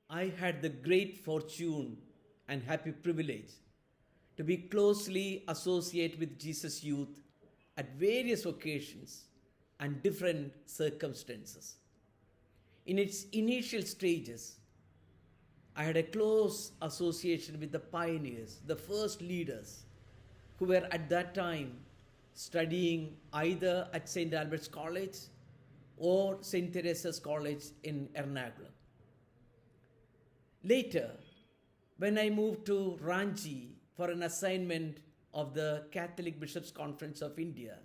I had the great fortune and happy privilege to be closely associated with Jesus Youth at various occasions and different circumstances. In its initial stages, I had a close association with the pioneers, the first leaders who were at that time studying either at St. Albert's College or St. Teresa's College in Ernakulam. Later, when I moved to Ranchi for an assignment of the Catholic Bishops' Conference of India,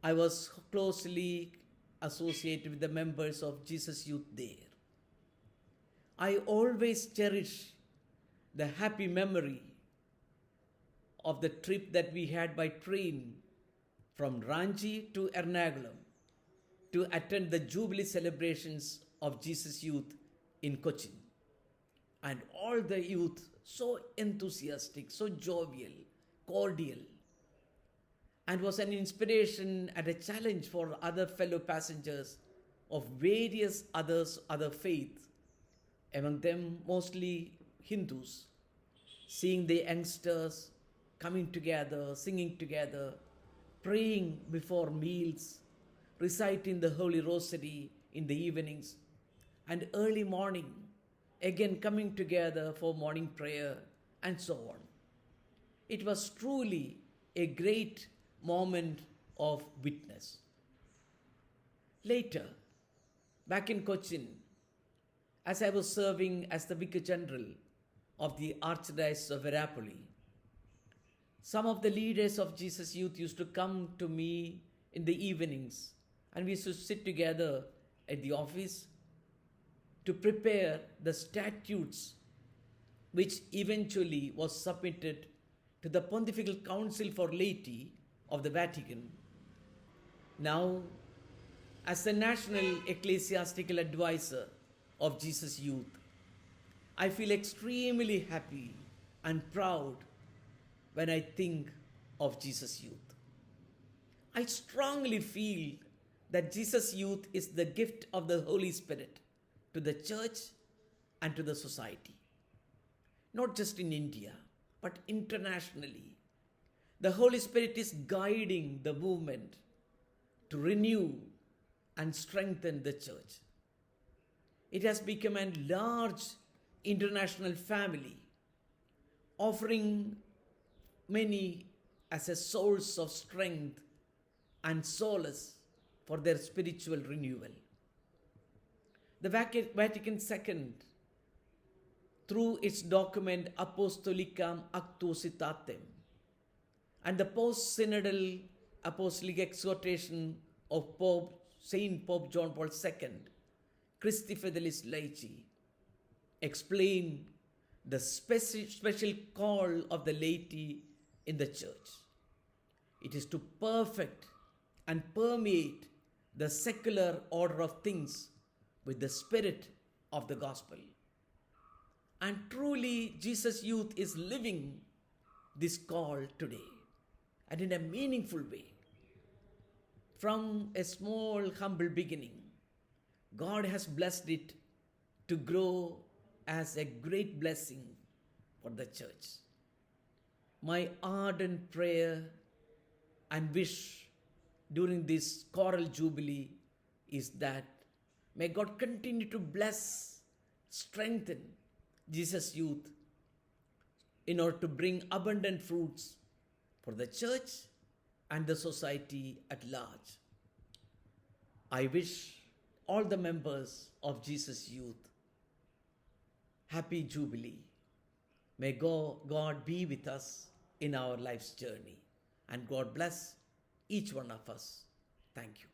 I was closely associated with the members of Jesus Youth there. I always cherish the happy memory of the trip that we had by train from Ranchi to Ernakulam to attend the Jubilee celebrations of Jesus Youth in Cochin. And all the youth so enthusiastic, so jovial, cordial, and was an inspiration and a challenge for other fellow passengers of various other faiths, among them mostly Hindus, seeing the youngsters coming together, singing together, praying before meals, reciting the Holy Rosary in the evenings, and early morning, again coming together for morning prayer, and so on. It was truly a great moment of witness. Later, back in Cochin, as I was serving as the Vicar General of the Archdiocese of Verapoli, some of the leaders of Jesus Youth used to come to me in the evenings, and we used to sit together at the office to prepare the statutes which eventually was submitted to the Pontifical Council for Laity of the Vatican. Now, as the National Ecclesiastical Advisor of Jesus Youth, I feel extremely happy and proud when I think of Jesus Youth. I strongly feel that Jesus Youth is the gift of the Holy Spirit to the church and to the society. Not just in India, but internationally. The Holy Spirit is guiding the movement to renew and strengthen the church. It has become a large international family, offering many as a source of strength and solace for their spiritual renewal. The Vatican II, through its document Apostolicam Actuositatem and the post-synodal apostolic exhortation of Saint Pope John Paul II, Christi Fidelis Laici, explain the special call of the laity in the church. It is to perfect and permeate the secular order of things with the spirit of the gospel. And truly, Jesus Youth is living this call today, and in a meaningful way. From a small, humble beginning, God has blessed it to grow as a great blessing for the church. My ardent prayer and wish during this choral jubilee is that may God continue to bless, strengthen Jesus Youth in order to bring abundant fruits for the church and the society at large. I wish all the members of Jesus Youth happy Jubilee. May God be with us in our life's journey, and God bless each one of us. Thank you.